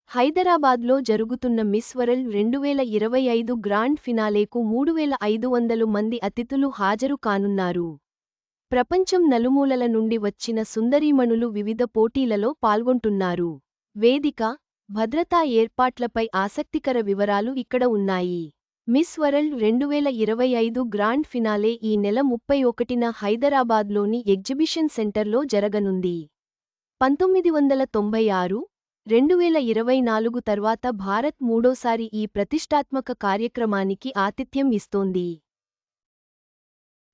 హైదరాబాద్లో జరుగుతున్న miss world 2025 grand ఫినాలేకు 3500 మంది అతిథులు హాజరు కానున్నారు. ప్రపంచం నలుమూలల నుండి వచ్చిన సుందరీమణులు వివిధ పోటీలలో పాల్గొంటున్నారు. వేదిక, భద్రతా ఏర్పాట్లపై ఆసక్తికర వివరాలు ఇక్కడ ఉన్నాయి. మిస్ వరల్డ్ 2025 గ్రాండ్ ఫినాలే ఈ నెల 31న హైదరాబాద్లోని ఎగ్జిబిషన్ సెంటర్లో జరగనుంది. 1996, 2024 తర్వాత భారత్ మూడోసారి ఈ ప్రతిష్టాత్మక కార్యక్రమానికి ఆతిథ్యం ఇస్తోంది.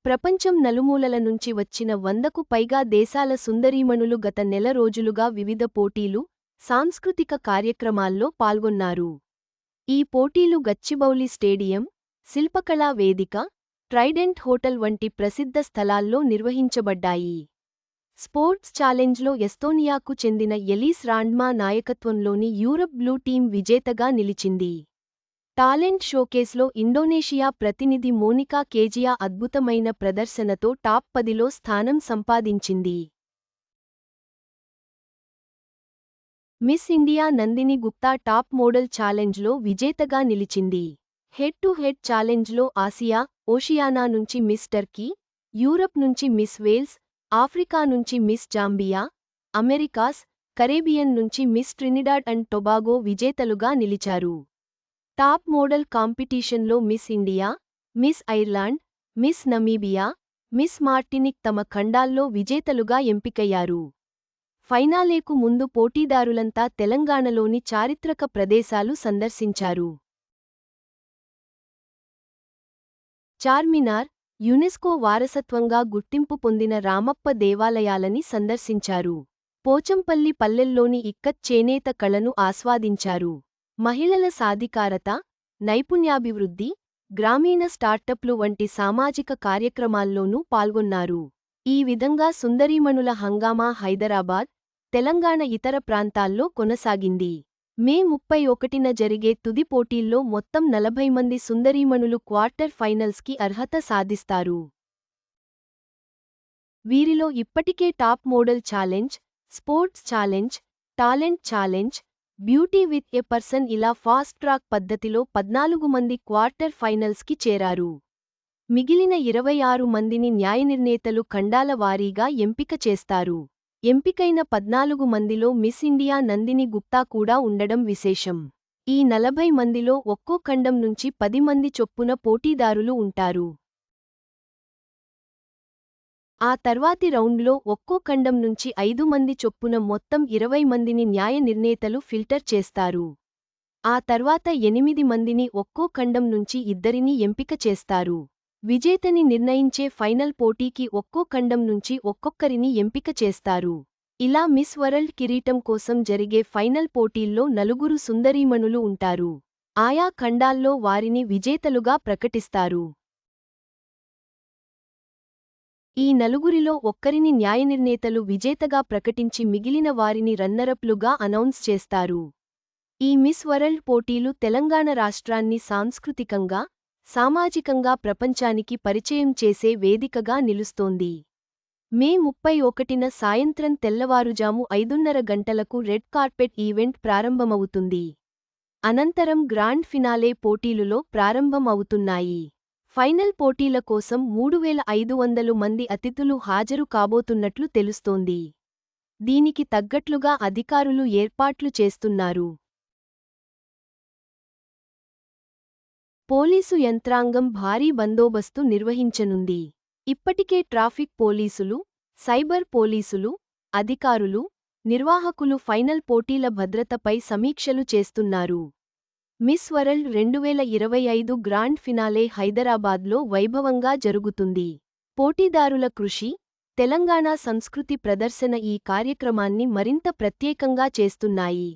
ప్రపంచం నలుమూలల నుంచి వచ్చిన 100కు పైగా దేశాల సుందరీమణులు గత నెల రోజులుగా వివిధ పోటీలు, సాంస్కృతిక కార్యక్రమాల్లో పాల్గొన్నారు. ఈ పోటీలు గచ్చిబౌలి స్టేడియం, శిల్పకళా వేదిక, ట్రైడెంట్ హోటల్ వంటి ప్రసిద్ధ స్థలాల్లో నిర్వహించబడ్డాయి. స్పోర్ట్స్ ఛాలెంజ్లో ఎస్తోనియాకు చెందిన ఎలీస్ రాండ్మా నాయకత్వంలోని యూరప్ బ్లూ టీం విజేతగా నిలిచింది. టాలెంట్ షోకేస్లో ఇండోనేషియా ప్రతినిధి మోనికా కేజియా అద్భుతమైన ప్రదర్శనతో టాప్ 10లో స్థానం సంపాదించింది. Miss India Nandini Gupta top model ఛాలెంజ్లో విజేతగా నిలిచింది. హెడ్ టు హెడ్ ఛాలెంజ్లో ఆసియా, ఓషియానా నుంచి మిస్ టర్కీ, యూరప్ నుంచి మిస్ వేల్స్, ఆఫ్రికా నుంచి మిస్ జాంబియా, అమెరికాస్, కరేబియన్ నుంచి మిస్ ట్రినిడాడ్ అండ్ టొబాగో విజేతలుగా నిలిచారు. టాప్ మోడల్ కాంపిటీషన్లో Miss India, Miss Ireland, Miss Namibia, Miss Martinique తమ ఖండాల్లో విజేతలుగా ఎంపికయ్యారు. ఫైనాలేకు ముందు పోటీదారులంతా తెలంగాణలోని చారిత్రక ప్రదేశాలు సందర్శించారు. చార్మినార్, యునెస్కో వారసత్వంగా గుర్తింపు పొందిన రామప్ప దేవాలయాలని సందర్శించారు. పోచంపల్లి పల్లెల్లోని ఇక్కత్ చేనేత కళను ఆస్వాదించారు. మహిళల సాధికారత, నైపుణ్యాభివృద్ధి, గ్రామీణ స్టార్టప్లు వంటి సామాజిక కార్యక్రమాల్లోనూ పాల్గొన్నారు. ఈ విధంగా సుందరీమణుల హంగామా హైదరాబాద్, తెలంగాణ ఇతర ప్రాంతాల్లో కొనసాగింది. మే 31న జరిగే తుది పోటీల్లో మొత్తం 40 మంది సుందరీమణులు క్వార్టర్ ఫైనల్స్కి అర్హత సాధిస్తారు. వీరిలో ఇప్పటికే top model challenge, sports challenge, talent challenge, beauty with a person ఇలా ఫాస్ట్ ట్రాక్ పద్ధతిలో 14 మంది క్వార్టర్ ఫైనల్స్కి చేరారు. మిగిలిన 26 మందిని న్యాయనిర్ణేతలు ఖండాల వారీగా ఎంపిక చేస్తారు. ఎంపికైన 14 మందిలో మిస్ ఇండియా నందిని గుప్తా కూడా ఉండడం విశేషం. ఈ 40 మందిలో ఒక్కో ఖండం నుంచి 10 మంది చొప్పున పోటీదారులు ఉంటారు. ఆ తర్వాతి రౌండ్లో ఒక్కో ఖండం నుంచి 5 మంది చొప్పున మొత్తం 20 మందిని న్యాయ నిర్ణేతలు ఫిల్టర్ చేస్తారు. ఆ తర్వాత 8 మందిని ఒక్కో ఖండం నుంచి 2ని ఎంపిక చేస్తారు. విజేతని నిర్ణయించే ఫైనల్ పోటీకి ఒక్కో ఖండం నుంచి ఒక్కొక్కరిని ఎంపిక చేస్తారు. ఇలా మిస్ వరల్డ్ కిరీటం కోసం జరిగే ఫైనల్ పోటీల్లో 4 సుందరీమణులు ఉంటారు. ఆయా ఖండాల్లో వారిని విజేతలుగా ప్రకటిస్తారు. ఈ 4 ఒక్కరిని న్యాయనిర్ణేతలు విజేతగా ప్రకటించి మిగిలిన వారిని రన్నరప్లుగా అనౌన్స్ చేస్తారు. ఈ మిస్ వరల్డ్ పోటీలు తెలంగాణ రాష్ట్రాన్ని సాంస్కృతికంగా, సామాజికంగా ప్రపంచానికి పరిచయం చేసే వేదికగా నిలుస్తోంది. మే 31న సాయంత్రం తెల్లవారుజాము 5:30 గంటలకు రెడ్ కార్పెట్ ఈవెంట్ ప్రారంభమవుతుంది. అనంతరం గ్రాండ్ ఫినాలే పోటీలులో ప్రారంభం అవుతున్నాయి. ఫైనల్ పోటీల కోసం 3500 మంది అతిథులు హాజరు కాబోతున్నట్లు తెలుస్తోంది. దీనికి తగ్గట్లుగా అధికారులు ఏర్పాట్లు చేస్తున్నారు. పోలీసు యంత్రాంగం భారీ బందోబస్తు నిర్వహించనుంది. ఇప్పటికే ట్రాఫిక్ పోలీసులు, సైబర్ పోలీసులు, అధికారులు, నిర్వాహకులు ఫైనల్ పోటీల భద్రతపై సమీక్షలు చేస్తున్నారు. మిస్ వరల్డ్ 2025 గ్రాండ్ ఫినాలే హైదరాబాద్లో వైభవంగా జరుగుతుంది. పోటీదారుల కృషి, తెలంగాణ సంస్కృతి ప్రదర్శన ఈ కార్యక్రమాన్ని మరింత ప్రత్యేకంగా చేస్తున్నాయి.